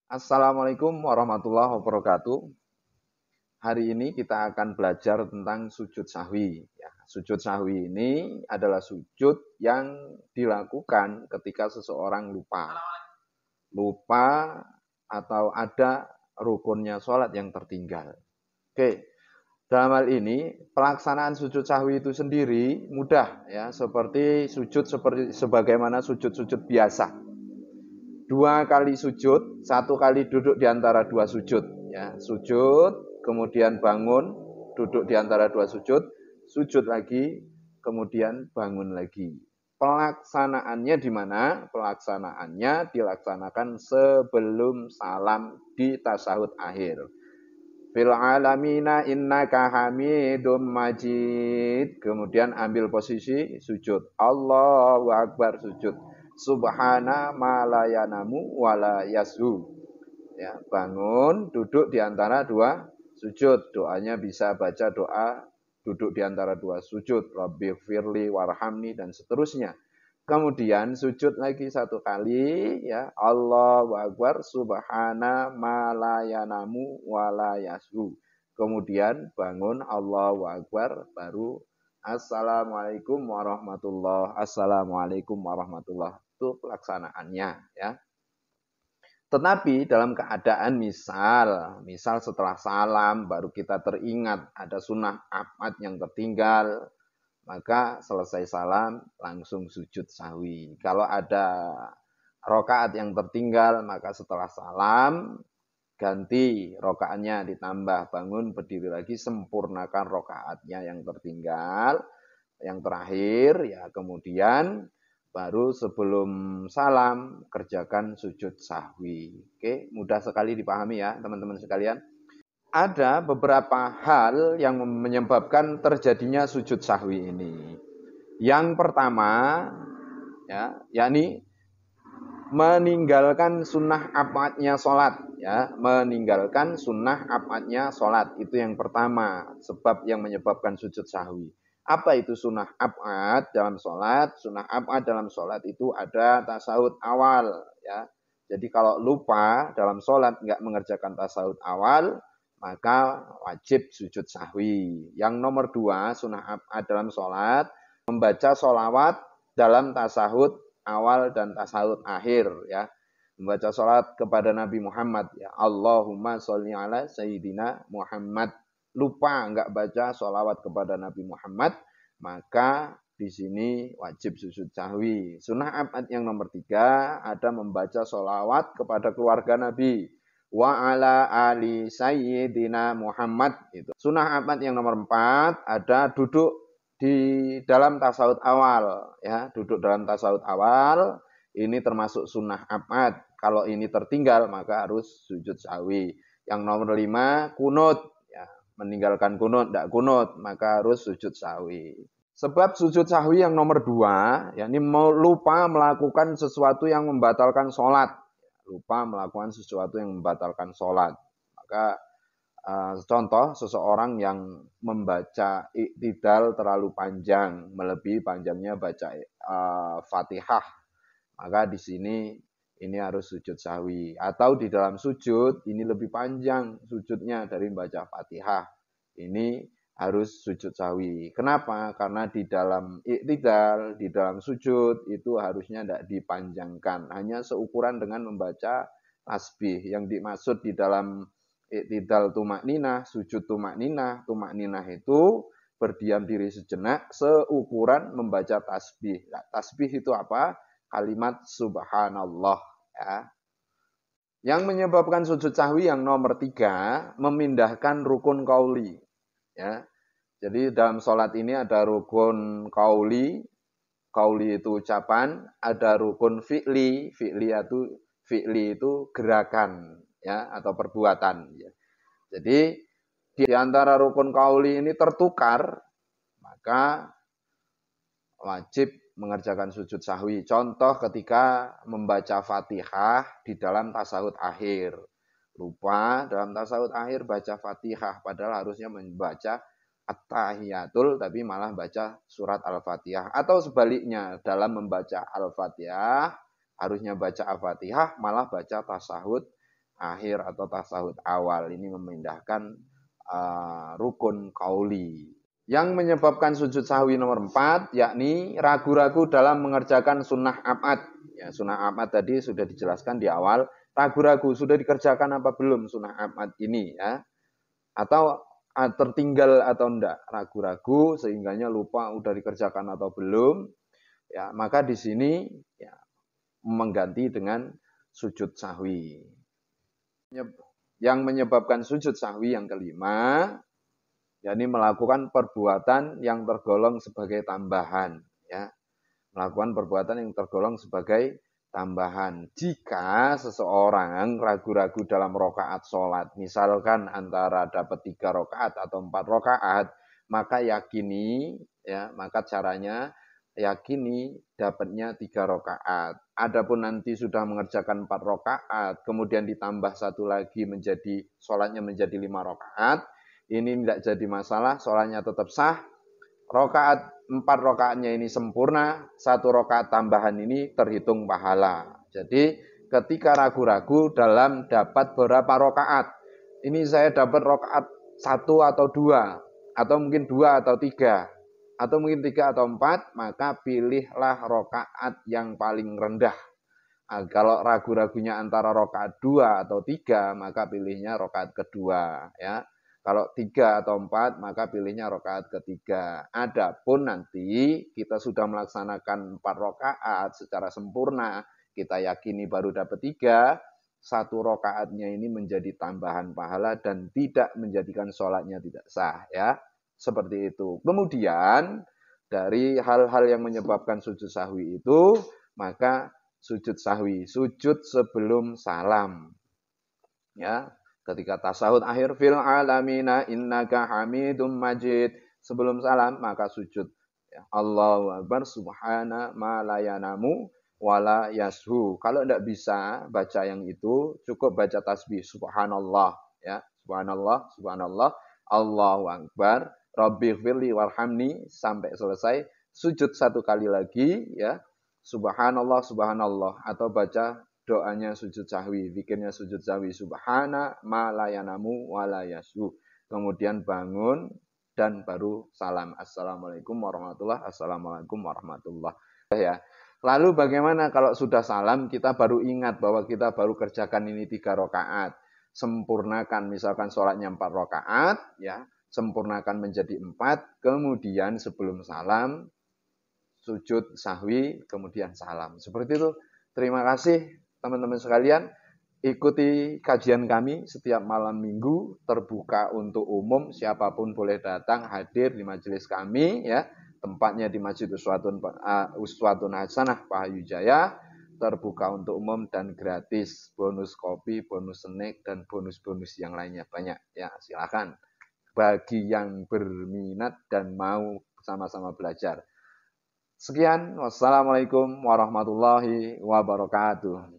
Assalamualaikum warahmatullahi wabarakatuh. Hari ini kita akan belajar tentang sujud sahwi. Ya, sujud sahwi ini adalah sujud yang dilakukan ketika seseorang lupa. Lupa atau ada rukunnya sholat yang tertinggal. Oke, dalam hal ini pelaksanaan sujud sahwi itu sendiri mudah ya, seperti sebagaimana sujud-sujud biasa. 2 kali sujud, 1 kali duduk di antara 2 sujud. Ya, sujud, kemudian bangun, duduk di antara 2 sujud, sujud lagi, kemudian bangun lagi. Pelaksanaannya di mana? Pelaksanaannya dilaksanakan sebelum salam di tasyahud akhir. Fil alamina innaka hamidum majid. Kemudian ambil posisi sujud. Allahu Akbar sujud. Subhana ma la yanamu wa la yashu. Ya, bangun, duduk di antara 2 sujud. Doanya bisa baca doa duduk di antara 2 sujud. Rabbi firli warhamni dan seterusnya. Kemudian sujud lagi 1 kali ya. Allahu Akbar subhana ma la yanamu wa la yashu. Kemudian bangun Allahu Akbar baru Assalamualaikum warahmatullahi Assalamualaikum warahmatullahi. Itu pelaksanaannya ya. Tetapi dalam keadaan misal setelah salam baru kita teringat ada sunnah abad yang tertinggal, maka selesai salam langsung sujud sahwi. Kalau ada rokaat yang tertinggal, maka setelah salam ganti rokaatnya, ditambah, bangun, berdiri lagi, sempurnakan rokaatnya yang tertinggal. Yang terakhir ya kemudian baru sebelum salam kerjakan sujud sahwi. Oke, mudah sekali dipahami ya teman-teman sekalian. Ada beberapa hal yang menyebabkan terjadinya sujud sahwi ini. Yang pertama ya, yakni meninggalkan sunnah abadnya sholat ya, meninggalkan sunnah abadnya sholat itu yang pertama sebab yang menyebabkan sujud sahwi. Apa itu sunnah abad dalam sholat? Sunnah abad dalam sholat itu ada tasawuf awal ya. Jadi kalau lupa dalam sholat nggak mengerjakan tasawuf awal, maka wajib sujud sahwi. Yang nomor 2 sunnah abad dalam sholat membaca sholawat dalam tasawuf awal dan tasawuf akhir ya. Membaca sholat kepada Nabi Muhammad ya. Allahumma sholli ala sayyidina Muhammad. Lupa enggak baca sholawat kepada Nabi Muhammad, maka di sini wajib sujud sahwi. Sunnah abad yang nomor 3 ada membaca sholawat kepada keluarga Nabi. Wa ala ali sayyidina Muhammad. Itu. Sunnah abad yang nomor 4 ada duduk di dalam tasawuf awal ya, duduk dalam tasawuf awal ini termasuk sunnah abad. Kalau ini tertinggal maka harus sujud sahwi. Yang nomor 5 kunut ya, meninggalkan kunut, tidak kunut maka harus sujud sahwi. Sebab sujud sahwi yang nomor 2 yakni lupa melakukan sesuatu yang membatalkan sholat. Lupa melakukan sesuatu yang membatalkan sholat. Maka contoh seseorang yang membaca iktidal terlalu panjang, melebihi panjangnya baca Fatihah, maka di sini ini harus sujud sahwi. Atau di dalam sujud ini lebih panjang sujudnya dari membaca Fatihah, ini harus sujud sahwi. Kenapa? Karena di dalam iktidal, di dalam sujud itu harusnya tidak dipanjangkan, hanya seukuran dengan membaca tasbih. Yang dimaksud di dalam iktidal tumakninah, sujud tumakninah itu berdiam diri sejenak seukuran membaca tasbih. Nah, tasbih itu apa? Kalimat subhanallah ya. Yang menyebabkan sujud sahwi yang nomor 3 memindahkan rukun qauli ya. Jadi dalam sholat ini ada rukun qauli itu ucapan, ada rukun fi'li itu gerakan ya atau perbuatan ya. Jadi di antara rukun qauli ini tertukar, maka wajib mengerjakan sujud sahwi. Contoh ketika membaca Fatihah di dalam tasawuf akhir. Lupa dalam tasawuf akhir baca Fatihah padahal harusnya membaca At-Tahiyatul tapi malah baca surat Al-Fatihah, atau sebaliknya dalam membaca Al-Fatihah harusnya baca Al-Fatihah malah baca tasahud akhir atau tasahud awal. Ini memindahkan rukun qauli. Yang menyebabkan sujud sahwi nomor 4, yakni ragu-ragu dalam mengerjakan sunnah ab'ad. Ya, sunnah ab'ad tadi sudah dijelaskan di awal. Ragu-ragu, sudah dikerjakan apa belum sunnah ab'ad ini, ya? Atau tertinggal atau enggak, ragu-ragu sehingganya lupa udah dikerjakan atau belum, ya maka di sini ya, mengganti dengan sujud sahwi. Yang menyebabkan sujud sahwi yang kelima, yakni melakukan perbuatan yang tergolong sebagai tambahan, ya, melakukan perbuatan yang tergolong sebagai tambahan. Jika seseorang ragu-ragu dalam rokaat sholat, misalkan antara dapat 3 rokaat atau 4 rokaat, maka yakini, ya, maka caranya yakini dapatnya 3 rokaat. Adapun nanti sudah mengerjakan 4 rokaat, kemudian ditambah satu lagi menjadi sholatnya menjadi 5 rokaat, ini tidak jadi masalah, sholatnya tetap sah. Rokaat 4 rokaatnya ini sempurna, 1 rokaat tambahan ini terhitung pahala. Jadi ketika ragu-ragu dalam dapat berapa rokaat, ini saya dapat rokaat 1 atau 2, atau mungkin 2 atau 3, atau mungkin 3 atau 4, maka pilihlah rokaat yang paling rendah. Kalau ragu-ragunya antara rokaat 2 atau 3, maka pilihnya rokaat kedua, ya. Kalau 3 atau 4, maka pilihnya rokaat ketiga. Adapun nanti kita sudah melaksanakan 4 rokaat secara sempurna, kita yakini baru dapat 3, 1 rokaatnya ini menjadi tambahan pahala dan tidak menjadikan sholatnya tidak sah, ya. Seperti itu. Kemudian dari hal-hal yang menyebabkan sujud sahwi itu, maka sujud sahwi, sujud sebelum salam, ya. Ketika tasahud akhir fil alamina innaka hamidum majid, sebelum salam maka sujud, ya. Allahu akbar subhana ma la yanamu wala yashu. Kalau tidak bisa baca yang itu, cukup baca tasbih subhanallah, ya. Subhanallah, subhanallah, Allahu akbar, rabbighfirli warhamni sampai selesai. Sujud 1 kali lagi, ya. Subhanallah, subhanallah, atau baca doanya sujud sahwi, zikirnya sujud sahwi, subhana ma la yanamu wa la yasu. Kemudian bangun dan baru salam. Assalamualaikum warahmatullahi wabarakatuh. Assalamualaikum warahmatullahi wabarakatuh. Ya. Lalu bagaimana kalau sudah salam kita baru ingat bahwa kita baru kerjakan ini 3 rakaat. Sempurnakan misalkan sholatnya 4 rakaat, ya, sempurnakan menjadi 4, kemudian sebelum salam sujud sahwi, kemudian salam. Seperti itu. Terima kasih teman-teman sekalian. Ikuti kajian kami setiap malam minggu, terbuka untuk umum, siapapun boleh datang hadir di majelis kami, ya. Tempatnya di Masjid Uswatun Hasanah Pahayu Jaya, terbuka untuk umum dan gratis. Bonus kopi, bonus snack, dan bonus-bonus yang lainnya banyak, ya. Silakan bagi yang berminat dan mau sama-sama belajar. Sekian, wassalamualaikum warahmatullahi wabarakatuh.